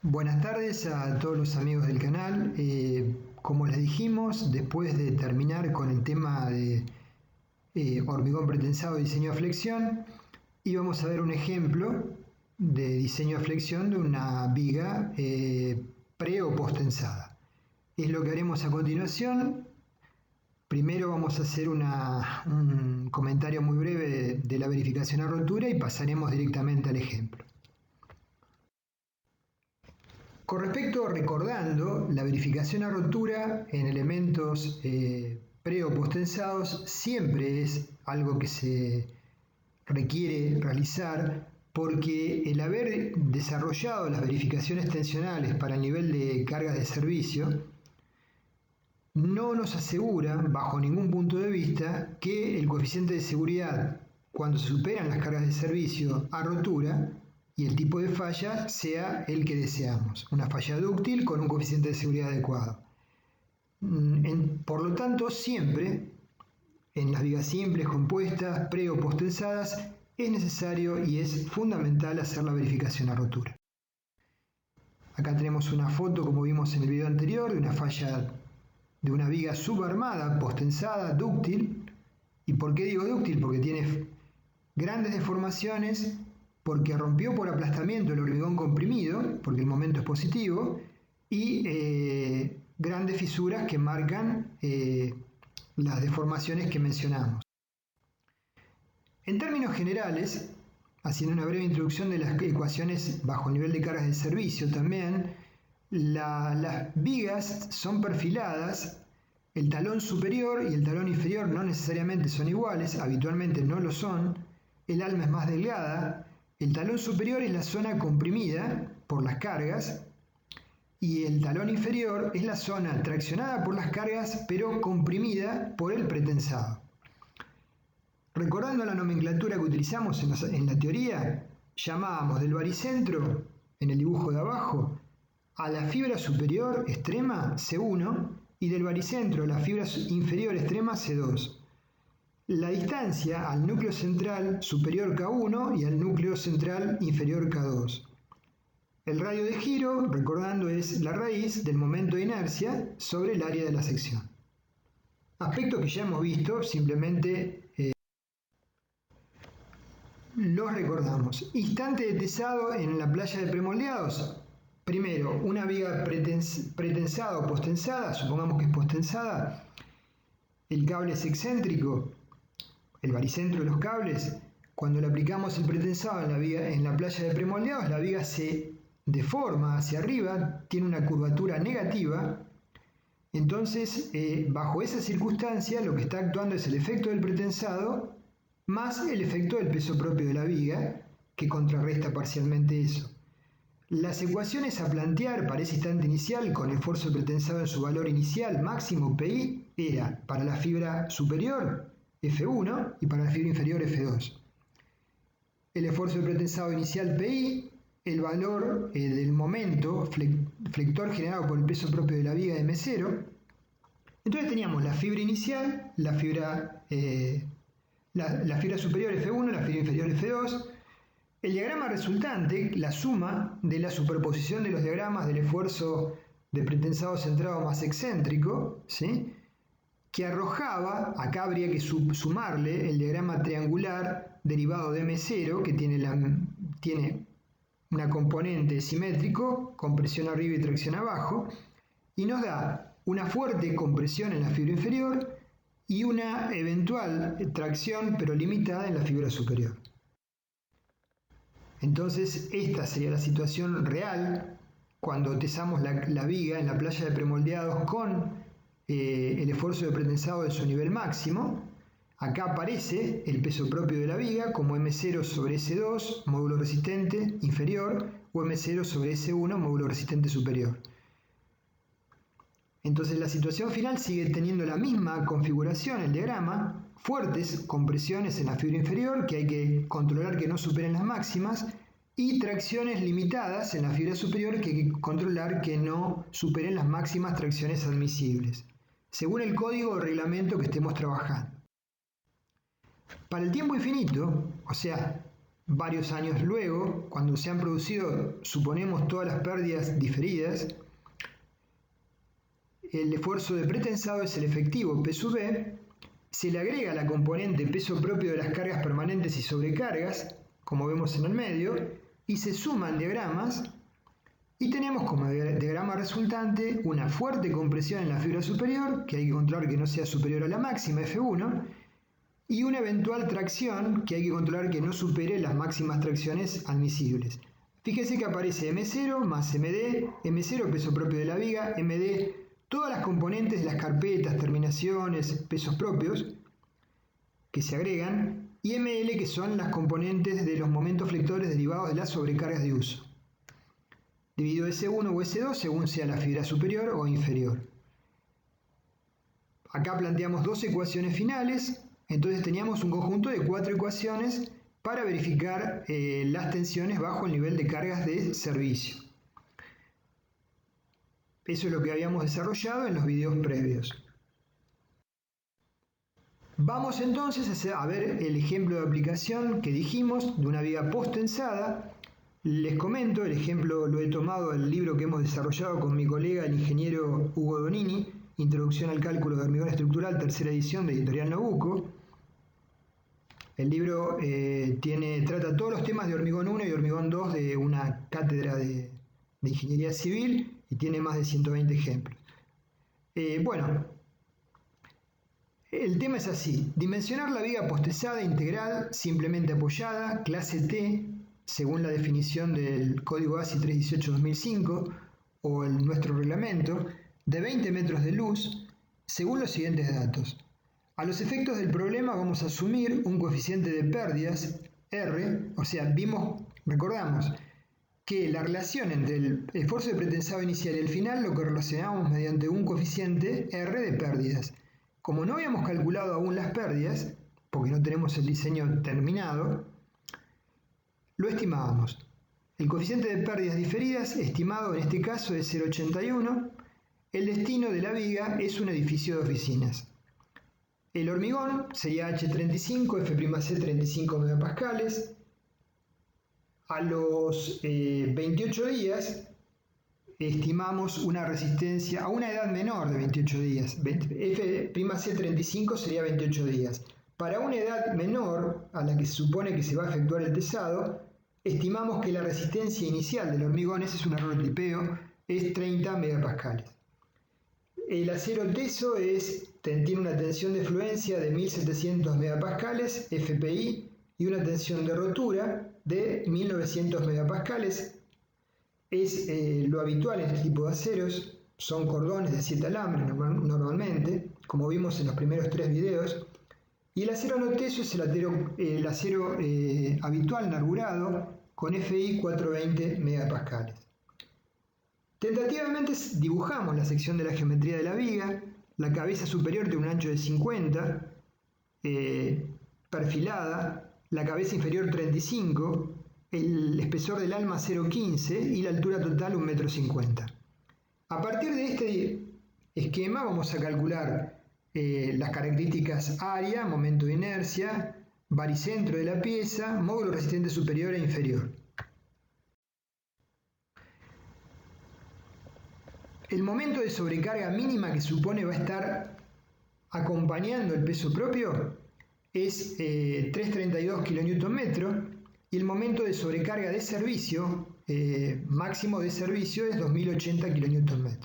Buenas tardes a todos los amigos del canal. Como les dijimos, después de terminar con el tema de hormigón pretensado, diseño de flexión, íbamos a ver un ejemplo de diseño de flexión de una viga pre o post-tensada. Es lo que haremos a continuación. Primero vamos a hacer un comentario muy breve de la verificación a rotura y pasaremos directamente al ejemplo. Con respecto, recordando, la verificación a rotura en elementos pre o post-tensados siempre es algo que se requiere realizar porque el haber desarrollado las verificaciones tensionales para el nivel de cargas de servicio no nos asegura, bajo ningún punto de vista, que el coeficiente de seguridad, cuando se superan las cargas de servicio a rotura, y el tipo de falla sea el que deseamos, una falla dúctil con un coeficiente de seguridad adecuado. Por lo tanto, siempre en las vigas simples, compuestas, pre o post-tensadas, es necesario y es fundamental hacer la verificación a rotura. Acá tenemos una foto, como vimos en el video anterior, de una falla de una viga subarmada, post-tensada, dúctil. ¿Y por qué digo dúctil? Porque tiene grandes deformaciones, porque rompió por aplastamiento el hormigón comprimido, porque el momento es positivo, y grandes fisuras que marcan las deformaciones que mencionamos. En términos generales, haciendo una breve introducción de las ecuaciones bajo nivel de cargas de servicio también, las vigas son perfiladas, el talón superior y el talón inferior no necesariamente son iguales, habitualmente no lo son, el alma es más delgada. El talón superior es la zona comprimida por las cargas y el talón inferior es la zona traccionada por las cargas pero comprimida por el pretensado. Recordando la nomenclatura que utilizamos en la teoría, llamábamos del baricentro, en el dibujo de abajo, a la fibra superior extrema C1 y del baricentro a la fibra inferior extrema C2. La distancia al núcleo central superior K1 y al núcleo central inferior K2. El radio de giro, recordando, es la raíz del momento de inercia sobre el área de la sección. Aspectos que ya hemos visto, simplemente los recordamos. Instante de tesado en la playa de premoldeados. Primero, una viga pretensada o posttensada, supongamos que es posttensada, el cable es excéntrico, el baricentro de los cables, cuando le aplicamos el pretensado en la playa de premoldeados, la viga se deforma hacia arriba, tiene una curvatura negativa. Entonces, bajo esa circunstancia, lo que está actuando es el efecto del pretensado más el efecto del peso propio de la viga, que contrarresta parcialmente eso. Las ecuaciones a plantear para ese instante inicial con el esfuerzo pretensado en su valor inicial máximo PI era para la fibra superior F1 y para la fibra inferior F2. El esfuerzo de pretensado inicial PI, el valor del momento flector generado por el peso propio de la viga de M0. Entonces teníamos la fibra inicial, la fibra superior F1, la fibra inferior F2. El diagrama resultante, la suma de la superposición de los diagramas del esfuerzo de pretensado centrado más excéntrico, ¿sí?, que arrojaba, acá habría que sumarle el diagrama triangular derivado de M0, que tiene una componente simétrico, compresión arriba y tracción abajo, y nos da una fuerte compresión en la fibra inferior y una eventual tracción, pero limitada, en la fibra superior. Entonces, esta sería la situación real cuando tesamos la viga en la playa de premoldeados con el esfuerzo de pretensado de su nivel máximo. Acá aparece el peso propio de la viga como M0 sobre S2, módulo resistente inferior, o M0 sobre S1, módulo resistente superior. Entonces la situación final sigue teniendo la misma configuración, el diagrama, fuertes compresiones en la fibra inferior que hay que controlar que no superen las máximas, y tracciones limitadas en la fibra superior que hay que controlar que no superen las máximas tracciones admisibles, según el código o reglamento que estemos trabajando. Para el tiempo infinito, o sea, varios años luego, cuando se han producido, suponemos, todas las pérdidas diferidas, el esfuerzo de pretensado es el efectivo P sub B, se le agrega la componente peso propio de las cargas permanentes y sobrecargas, como vemos en el medio, y se suman diagramas, y tenemos como diagrama resultante una fuerte compresión en la fibra superior, que hay que controlar que no sea superior a la máxima F1, y una eventual tracción, que hay que controlar que no supere las máximas tracciones admisibles. Fíjese que aparece M0 más MD, M0 peso propio de la viga, MD todas las componentes de las carpetas, terminaciones, pesos propios que se agregan, y ML que son las componentes de los momentos flectores derivados de las sobrecargas de uso, dividido S1 o S2 según sea la fibra superior o inferior. Acá planteamos dos ecuaciones finales, entonces teníamos un conjunto de 4 ecuaciones para verificar las tensiones bajo el nivel de cargas de servicio. Eso es lo que habíamos desarrollado en los videos previos. Vamos entonces a ver el ejemplo de aplicación que dijimos de una viga post-tensada. Les comento, el ejemplo lo he tomado del libro que hemos desarrollado con mi colega el ingeniero Hugo Donini, Introducción al cálculo de hormigón estructural, tercera edición de Editorial Nabucco. El libro trata todos los temas de hormigón 1 y hormigón 2 de una cátedra de ingeniería civil y tiene más de 120 ejemplos. Bueno, el tema es así: dimensionar la viga postesada integral simplemente apoyada, clase T, según la definición del código ASI 318-2005 o nuestro reglamento, de 20 metros de luz, según los siguientes datos. A los efectos del problema vamos a asumir un coeficiente de pérdidas, R, o sea, recordamos que la relación entre el esfuerzo de pretensado inicial y el final lo correlacionamos mediante un coeficiente R de pérdidas. Como no habíamos calculado aún las pérdidas, porque no tenemos el diseño terminado, lo estimábamos. El coeficiente de pérdidas diferidas, estimado en este caso, es 0,81. El destino de la viga es un edificio de oficinas. El hormigón sería H35, F'C 35 megapascales. A los 28 días estimamos una resistencia a una edad menor de 28 días. F'C 35 sería 28 días. Para una edad menor a la que se supone que se va a efectuar el tesado, estimamos que la resistencia inicial del hormigón, ese es un error de tipeo, es 30 megapascales. El acero teso tiene una tensión de fluencia de 1700 megapascales, FPI, y una tensión de rotura de 1900 megapascales. Es lo habitual en este tipo de aceros, son cordones de 7 alambres normalmente, como vimos en los primeros 3 videos. Y el acero no teso es el acero habitual narburado con FI 420 megapascales. Tentativamente dibujamos la sección de la geometría de la viga. La cabeza superior tiene un ancho de 50, perfilada, la cabeza inferior 35, el espesor del alma 0,15 y la altura total 1,50 m. A partir de este esquema vamos a calcular las características área, momento de inercia, baricentro de la pieza, módulo resistente superior e inferior. El momento de sobrecarga mínima que supone va a estar acompañando el peso propio es 332 kN y el momento de sobrecarga de servicio, máximo de servicio, es 2080 kN.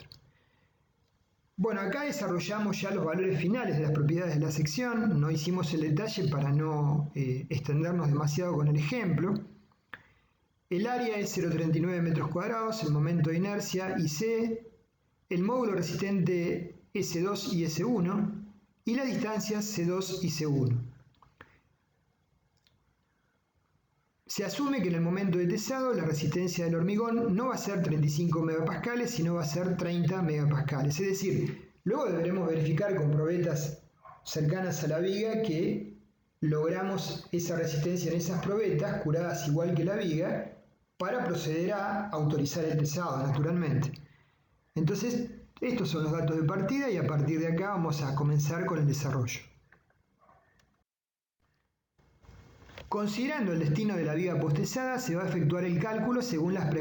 Bueno, acá desarrollamos ya los valores finales de las propiedades de la sección, no hicimos el detalle para no extendernos demasiado con el ejemplo. El área es 0,39 metros cuadrados, el momento de inercia IC, el módulo resistente S2 y S1 y las distancias C2 y C1. Se asume que en el momento de tesado la resistencia del hormigón no va a ser 35 megapascales, sino va a ser 30 megapascales. Es decir, luego deberemos verificar con probetas cercanas a la viga que logramos esa resistencia en esas probetas, curadas igual que la viga, para proceder a autorizar el tesado, naturalmente. Entonces, estos son los datos de partida y a partir de acá vamos a comenzar con el desarrollo. Considerando el destino de la viga postezada, se va a efectuar el cálculo según las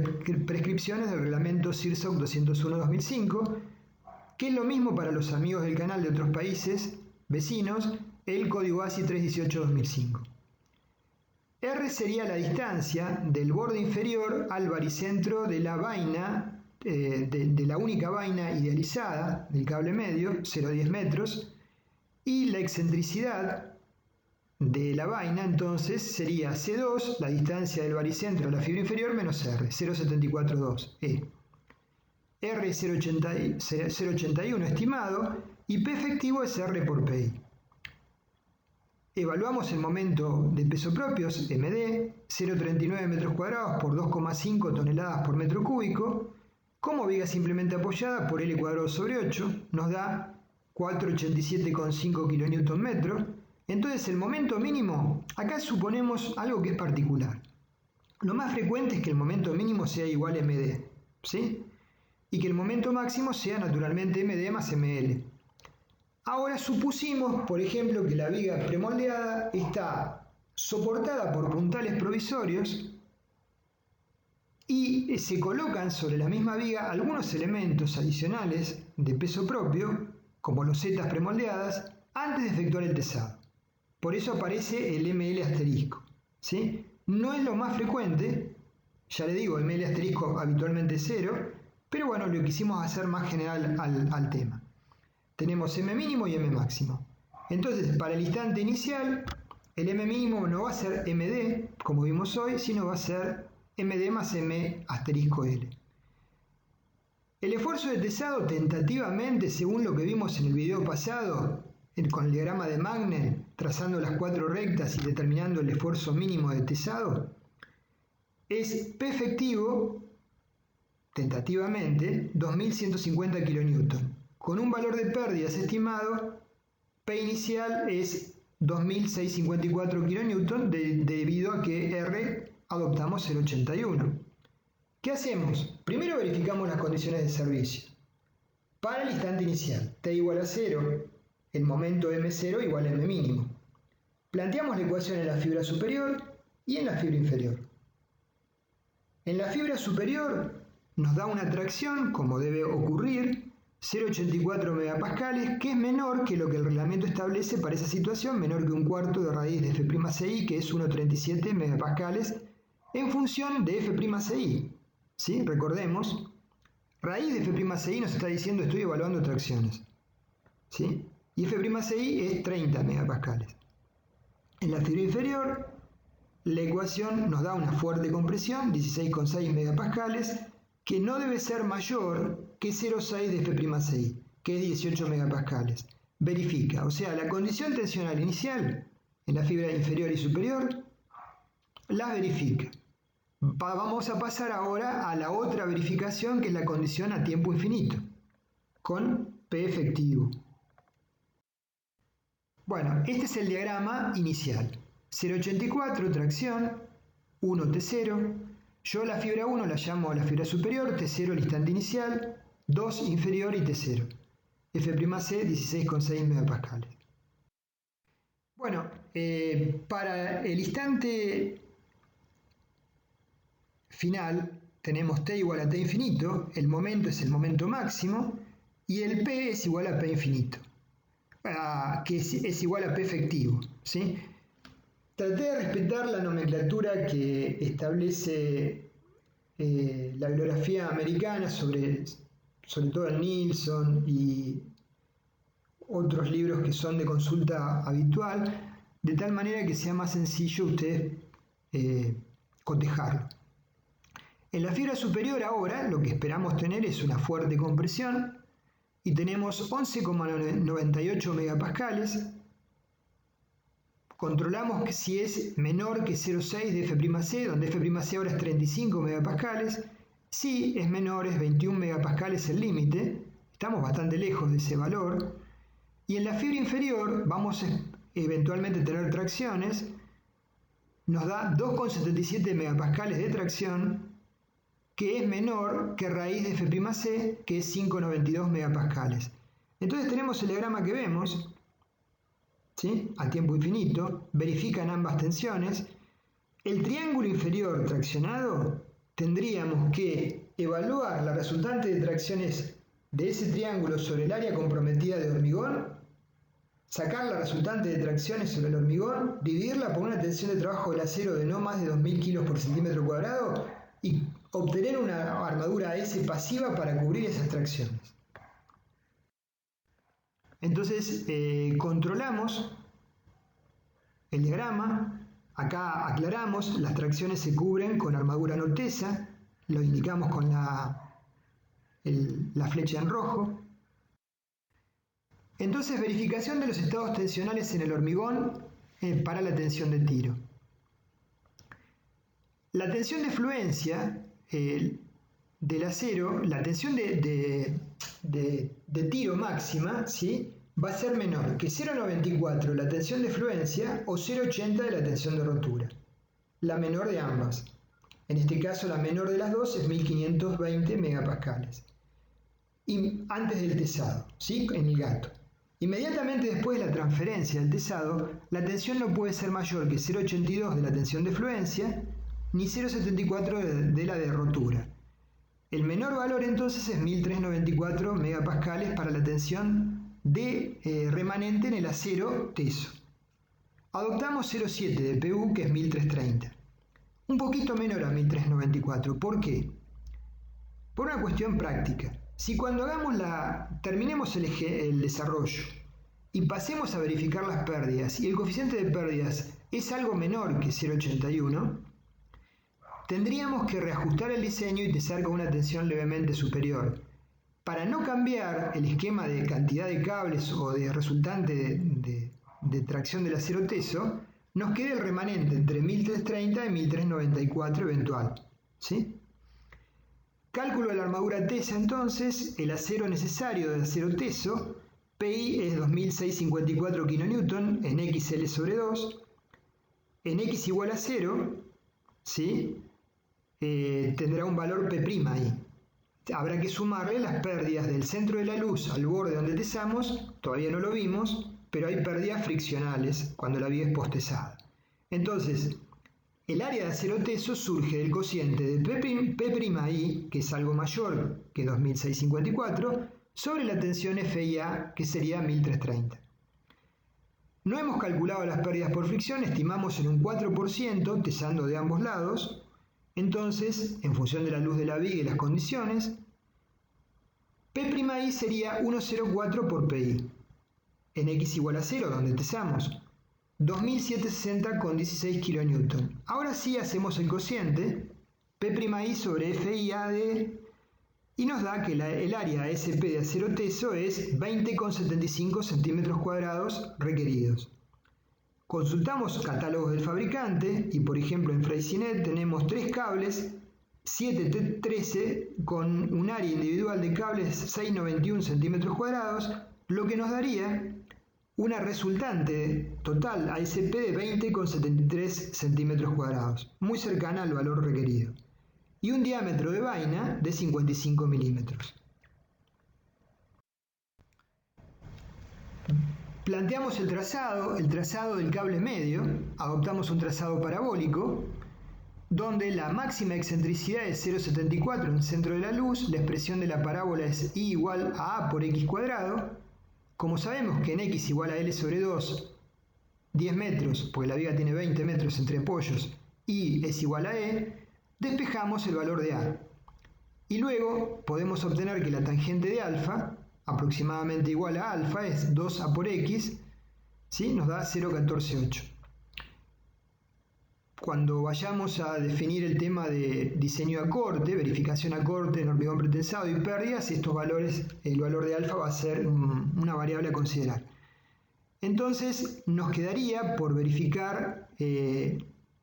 prescripciones del reglamento CIRSOC 201-2005, que es lo mismo para los amigos del canal de otros países vecinos, el código ASI 318-2005. R sería la distancia del borde inferior al baricentro de la vaina, de la única vaina idealizada del cable medio, 0,10 metros, y la excentricidad de la vaina entonces sería C2, la distancia del baricentro a la fibra inferior, menos R, 0,742 E. R es 0,81 estimado y P efectivo es R por PI. Evaluamos el momento de peso propios, MD, 0,39 metros cuadrados por 2,5 toneladas por metro cúbico, como viga simplemente apoyada por L cuadrado sobre 8, nos da 487,5 kN/metro. Entonces el momento mínimo, acá suponemos algo que es particular. Lo más frecuente es que el momento mínimo sea igual a MD, ¿sí? Y que el momento máximo sea naturalmente MD más ML. Ahora supusimos, por ejemplo, que la viga premoldeada está soportada por puntales provisorios y se colocan sobre la misma viga algunos elementos adicionales de peso propio, como losetas premoldeadas, antes de efectuar el tesado. Por eso aparece el ML asterisco, ¿sí? No es lo más frecuente, ya le digo, el ML asterisco habitualmente es 0, pero bueno, lo quisimos hacer más general al tema. Tenemos M mínimo y M máximo. Entonces, para el instante inicial, el M mínimo no va a ser MD, como vimos hoy, sino va a ser MD más M asterisco L. El esfuerzo de tesado tentativamente, según lo que vimos en el video pasado, con el diagrama de Magne, trazando las 4 rectas y determinando el esfuerzo mínimo de tesado, es P efectivo, tentativamente, 2150 kN. Con un valor de pérdidas estimado, P inicial es 2654 kN debido a que R adoptamos 0,81. ¿Qué hacemos? Primero verificamos las condiciones de servicio. Para el instante inicial, T igual a 0, el momento M0 igual a M mínimo. Planteamos la ecuación en la fibra superior y en la fibra inferior. En la fibra superior nos da una tracción, como debe ocurrir, 0,84 megapascales, que es menor que lo que el reglamento establece para esa situación, menor que un cuarto de raíz de F'Ci, que es 1,37 megapascales, en función de F'Ci. ¿Sí? Recordemos, raíz de F'Ci nos está diciendo estoy evaluando tracciones. ¿Sí? Y F'Ci es 30 megapascales. En la fibra inferior, la ecuación nos da una fuerte compresión, 16,6 megapascales, que no debe ser mayor que 0,6 de F'Ci, que es 18 megapascales. Verifica, o sea, la condición tensional inicial en la fibra inferior y superior, las verifica. Vamos a pasar ahora a la otra verificación, que es la condición a tiempo infinito, con P efectivo. Bueno, este es el diagrama inicial. 0,84 tracción, 1 T0. Yo la fibra 1 la llamo la fibra superior, T0 el instante inicial, 2 inferior y T0. F'C 16,6 megapascales. Bueno, para el instante final tenemos T igual a T infinito, el momento es el momento máximo y el P es igual a P infinito, que es igual a P efectivo, ¿sí? Traté de respetar la nomenclatura que establece la bibliografía americana, sobre todo el Nilsson y otros libros que son de consulta habitual, de tal manera que sea más sencillo ustedes cotejarlo. En la fibra superior ahora lo que esperamos tener es una fuerte compresión y tenemos 11,98 megapascales. Controlamos que si es menor que 0,6 de F'C, donde F'C ahora es 35 megapascales. Si es menor, es 21 megapascales el límite. Estamos bastante lejos de ese valor. Y en la fibra inferior vamos a eventualmente tener tracciones. Nos da 2,77 megapascales de tracción, que es menor que raíz de F'C, que es 5,92 megapascales. Entonces tenemos el diagrama que vemos, ¿sí? A tiempo infinito, verifican ambas tensiones el triángulo inferior traccionado, tendríamos que evaluar la resultante de tracciones de ese triángulo sobre el área comprometida de hormigón, sacar la resultante de tracciones sobre el hormigón, dividirla por una tensión de trabajo del acero de no más de 2000 kilos por centímetro cuadrado y obtener una armadura S pasiva para cubrir esas tracciones. Entonces controlamos el diagrama, acá aclaramos, las tracciones se cubren con armadura no tesa, lo indicamos con la flecha en rojo. Entonces, verificación de los estados tensionales en el hormigón para la tensión de tiro. La tensión de fluencia del acero, la tensión de tiro máxima, ¿sí?, va a ser menor que 0,94 la tensión de fluencia o 0,80 de la tensión de rotura, la menor de ambas. En este caso, la menor de las dos es 1520 megapascales. Y antes del tesado, ¿sí?, en el gato. Inmediatamente después de la transferencia del tesado, la tensión no puede ser mayor que 0,82 de la tensión de fluencia ni 0,74 de la de rotura. El menor valor entonces es 1394 megapascales para la tensión de remanente en el acero teso. Adoptamos 0,7 de PU, que es 1330. Un poquito menor a 1394. ¿Por qué? Por una cuestión práctica. Si cuando terminemos el desarrollo y pasemos a verificar las pérdidas y el coeficiente de pérdidas es algo menor que 0,81, tendríamos que reajustar el diseño y tesar con una tensión levemente superior. Para no cambiar el esquema de cantidad de cables o de resultante de tracción del acero teso, nos queda el remanente entre 1330 y 1394 eventual, ¿sí? Cálculo de la armadura tesa entonces, el acero necesario de acero teso, PI es 2654 kN en XL sobre 2, en X igual a 0, ¿sí?, tendrá un valor P' ahí. Habrá que sumarle las pérdidas del centro de la luz al borde donde tesamos, todavía no lo vimos, pero hay pérdidas friccionales cuando la viga es postesada. Entonces, el área de acero teso surge del cociente de P'I, que es algo mayor que 2654, sobre la tensión FIA, que sería 1330. No hemos calculado las pérdidas por fricción, estimamos en un 4%, tesando de ambos lados. Entonces, en función de la luz de la viga y las condiciones, P'I sería 1,04 por Pi. En X igual a 0, donde tesamos, 2760 con 16 kN. Ahora sí hacemos el cociente, P'I sobre FIAD, y nos da que el área SP de acero teso es 20,75 centímetros cuadrados requeridos. Consultamos catálogos del fabricante y, por ejemplo, en Freycinet tenemos 3 cables 7T13 con un área individual de cables 691 centímetros cuadrados, lo que nos daría una resultante total ASP de 20,73 centímetros cuadrados, muy cercana al valor requerido, y un diámetro de vaina de 55 milímetros. Planteamos el trazado del cable medio, adoptamos un trazado parabólico, donde la máxima excentricidad es 0,74 en el centro de la luz, la expresión de la parábola es I igual a A por X cuadrado. Como sabemos que en X igual a L sobre 2, 10 metros, porque la viga tiene 20 metros entre apoyos, y es igual a E, despejamos el valor de A. Y luego podemos obtener que la tangente de alfa, aproximadamente igual a alfa, es 2A por X, ¿sí?, nos da 0,148. Cuando vayamos a definir el tema de diseño a corte, verificación a corte en hormigón pretensado y pérdidas, estos valores, el valor de alfa va a ser una variable a considerar. Entonces nos quedaría por verificar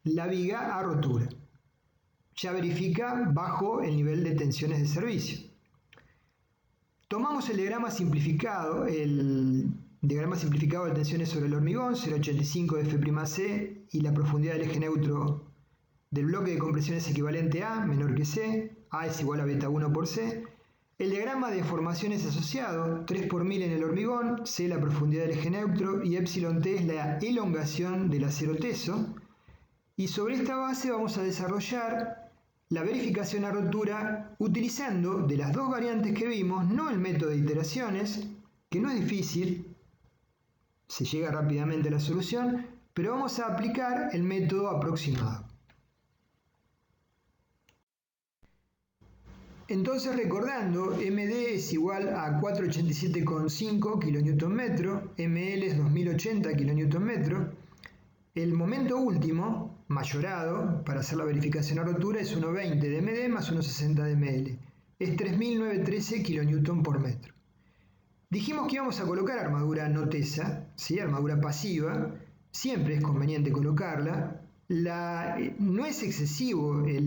la viga a rotura. Ya verifica bajo el nivel de tensiones de servicio. Tomamos el diagrama simplificado, de tensiones sobre el hormigón, 0,85 de F'C y la profundidad del eje neutro del bloque de compresión es equivalente a menor que C, A es igual a beta 1 por C. El diagrama de formaciones asociado, 3 por 1000 en el hormigón, C la profundidad del eje neutro y epsilon T es la elongación del acero teso. Y sobre esta base vamos a desarrollar la verificación a rotura utilizando de las dos variantes que vimos, no el método de iteraciones, que no es difícil, se llega rápidamente a la solución, pero vamos a aplicar el método aproximado. Entonces, recordando, MD es igual a 487,5 kN, ML es 2080 kN. El momento último, mayorado, para hacer la verificación a rotura, es 1,20 de MD más 1,60 de ML. Es 3.913 kN por metro. Dijimos que íbamos a colocar armadura no tesa, ¿sí? Armadura pasiva. Siempre es conveniente colocarla. No es excesivo el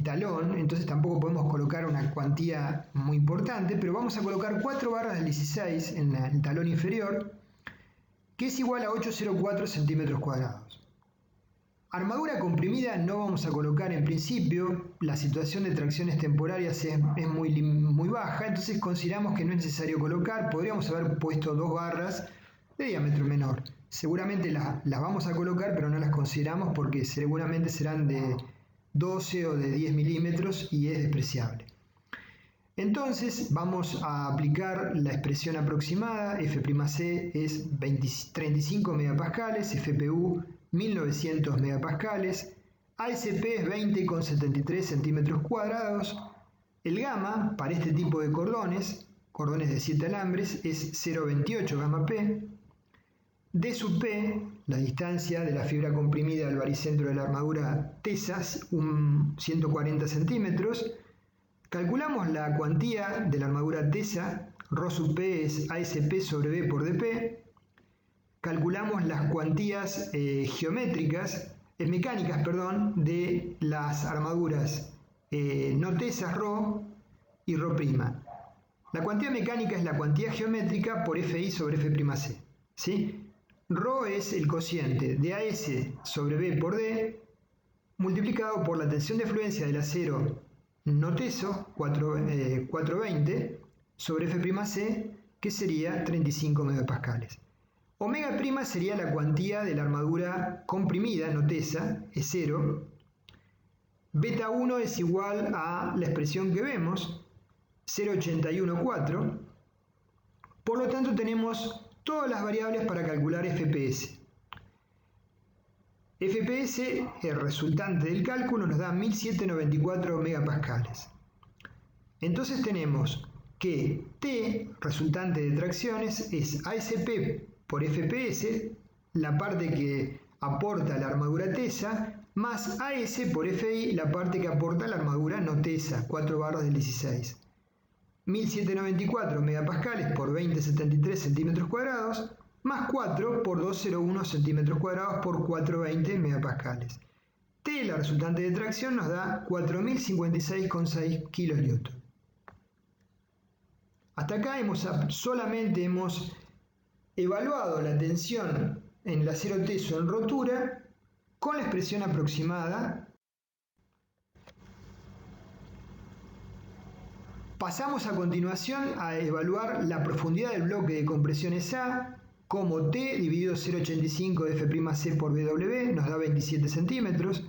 talón, entonces tampoco podemos colocar una cuantía muy importante, pero vamos a colocar 4 barras del 16 en el talón inferior, que es igual a 804 centímetros cuadrados. Armadura comprimida no vamos a colocar en principio, la situación de tracciones temporarias es muy baja, entonces consideramos que no es necesario colocar, podríamos haber puesto 2 barras de diámetro menor. Seguramente las vamos a colocar, pero no las consideramos porque seguramente serán de 12 o de 10 milímetros y es despreciable. Entonces vamos a aplicar la expresión aproximada, F'C es 35 megapascales, FPU 1900 megapascales, ASP es 20,73 centímetros cuadrados, el gamma para este tipo de cordones de 7 alambres, es 0,28 gamma P, D sub P, la distancia de la fibra comprimida al baricentro de la armadura tesas, 140 centímetros. Calculamos la cuantía de la armadura tesa, Rho sub P es ASP sobre B por dP. Calculamos las cuantías mecánicas, de las armaduras no tesas Rho y Rho'. La cuantía mecánica es la cuantía geométrica por Fi sobre F'C, ¿sí? Rho es el cociente de AS sobre B por D multiplicado por la tensión de fluencia del acero no teso, 420, sobre F'C, que sería 35 megapascales. Omega' sería la cuantía de la armadura comprimida no tesa, es 0. Beta 1 es igual a la expresión que vemos, 0,814. Por lo tanto, tenemos todas las variables para calcular FPS. FPS, el resultante del cálculo, nos da 1794 megapascales. Entonces tenemos que T, resultante de tracciones, es ASP por FPS, la parte que aporta la armadura tesa, más AS por FI, la parte que aporta la armadura no tesa, 4 barras del 16. 1794 megapascales por 2073 centímetros cuadrados, más 4 por 201 centímetros cuadrados por 420 megapascales. T, la resultante de tracción, nos da 4056,6 kilonewton. Hasta acá solamente hemos evaluado la tensión en el acero teso en rotura con la expresión aproximada. Pasamos a continuación a evaluar la profundidad del bloque de compresiones A, como T dividido 0,85 de F'C por BW nos da 27 centímetros.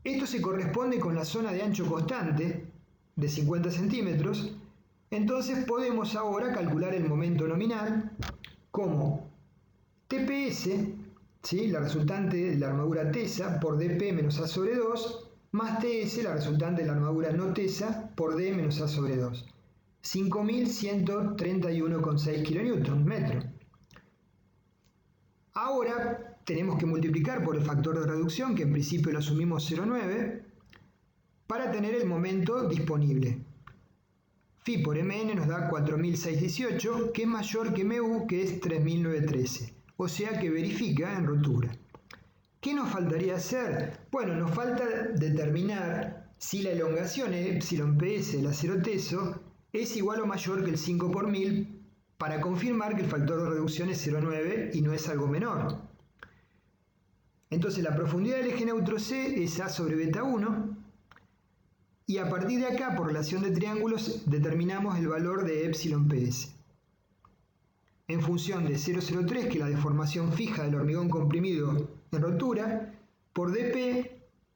Esto se corresponde con la zona de ancho constante de 50 centímetros. Entonces podemos ahora calcular el momento nominal como TPS, ¿sí? La resultante de la armadura tesa por dP menos A sobre 2, más TS, la resultante de la armadura no tesa por D menos A sobre 2. 5131,6 kN. Ahora tenemos que multiplicar por el factor de reducción, que en principio lo asumimos 0,9, para tener el momento disponible. Phi por Mn nos da 4618, que es mayor que Mu, que es 3913. O sea que verifica en rotura. ¿Qué nos faltaría hacer? Bueno, nos falta determinar si la elongación εps del acero teso es igual o mayor que el 5 por 1000 para confirmar que el factor de reducción es 0,9 y no es algo menor. Entonces la profundidad del eje neutro C es A sobre beta 1 y a partir de acá, por relación de triángulos, determinamos el valor de εps. En función de 0,03, que es la deformación fija del hormigón comprimido en rotura, por dp,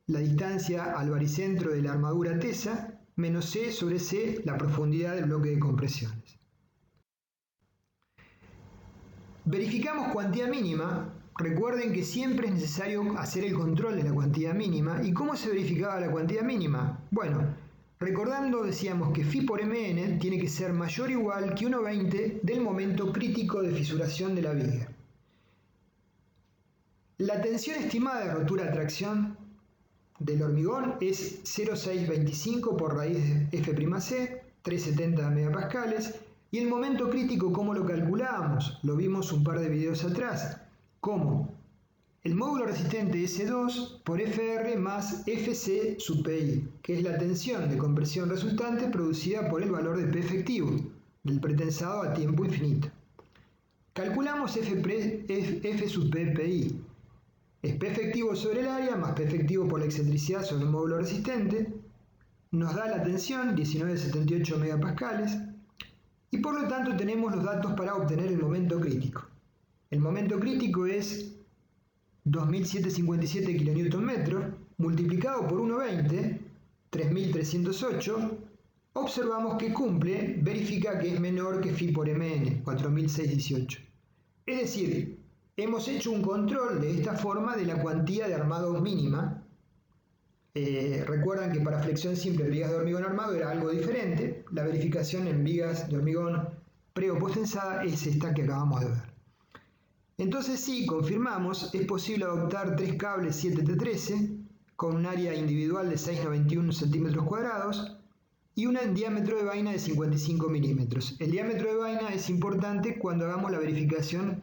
la distancia al baricentro de la armadura tesa, menos C sobre C, la profundidad del bloque de compresiones. Verificamos cuantía mínima. Recuerden que siempre es necesario hacer el control de la cuantía mínima. ¿Y cómo se verificaba la cuantía mínima? Bueno, recordando decíamos que phi por mn tiene que ser mayor o igual que 1/20 del momento crítico de fisuración de la viga. La tensión estimada de rotura-tracción del hormigón es 0,625 por raíz de F'C, 370 megapascales. Y el momento crítico, ¿cómo lo calculábamos? Lo vimos un par de videos atrás. ¿Cómo? El módulo resistente S2 por Fr más Fc sub Pi, que es la tensión de compresión resultante producida por el valor de P efectivo, del pretensado a tiempo infinito. Calculamos F sub P Pi. Es P efectivo sobre el área más P efectivo por la excentricidad sobre el módulo resistente. Nos da la tensión, 19,78 megapascales. Y por lo tanto tenemos los datos para obtener el momento crítico. El momento crítico es 2.757 kN multiplicado por 1,20, 3.308. Observamos que cumple, verifica que es menor que phi por mn, 4.618. Es decir, hemos hecho un control de esta forma de la cuantía de armado mínima. Recuerdan que para flexión simple en vigas de hormigón armado era algo diferente. La verificación en vigas de hormigón pre o post-tensada es esta que acabamos de ver. Entonces sí, confirmamos, es posible adoptar 3 cables 7T13 con un área individual de 6,91 centímetros cuadrados y una en diámetro de vaina de 55 milímetros. El diámetro de vaina es importante cuando hagamos la verificación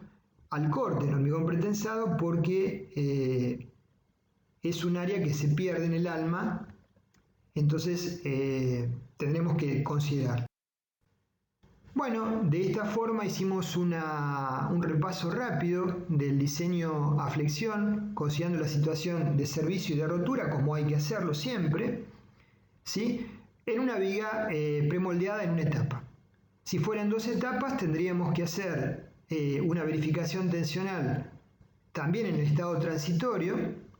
al corte en hormigón pretensado porque es un área que se pierde en el alma, entonces tendremos que considerar. Bueno, de esta forma hicimos un repaso rápido del diseño a flexión, considerando la situación de servicio y de rotura, como hay que hacerlo siempre, ¿sí? En una viga premoldeada en una etapa. Si fueran 2 etapas, tendríamos que hacer una verificación tensional también en el estado transitorio,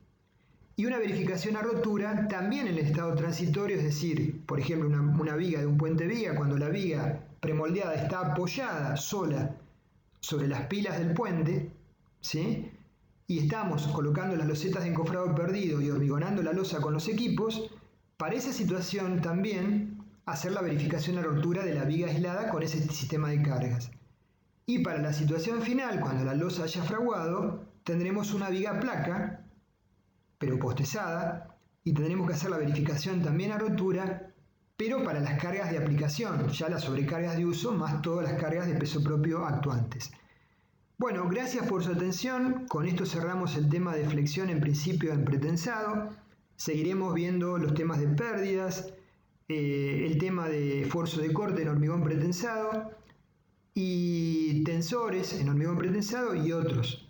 y una verificación a rotura también en el estado transitorio, es decir, por ejemplo, una viga de un puente viga, cuando la viga premoldeada está apoyada sola sobre las pilas del puente, ¿sí? Y estamos colocando las losetas de encofrado perdido y hormigonando la losa con los equipos, para esa situación también hacer la verificación a rotura de la viga aislada con ese sistema de cargas. Y para la situación final, cuando la losa haya fraguado, tendremos una viga placa, pero postesada, y tendremos que hacer la verificación también a rotura, pero para las cargas de aplicación, ya las sobrecargas de uso, más todas las cargas de peso propio actuantes. Bueno, gracias por su atención. Con esto cerramos el tema de flexión en principio en pretensado. Seguiremos viendo los temas de pérdidas, el tema de esfuerzo de corte en hormigón pretensado, y tensores en hormigón pretensado y otros.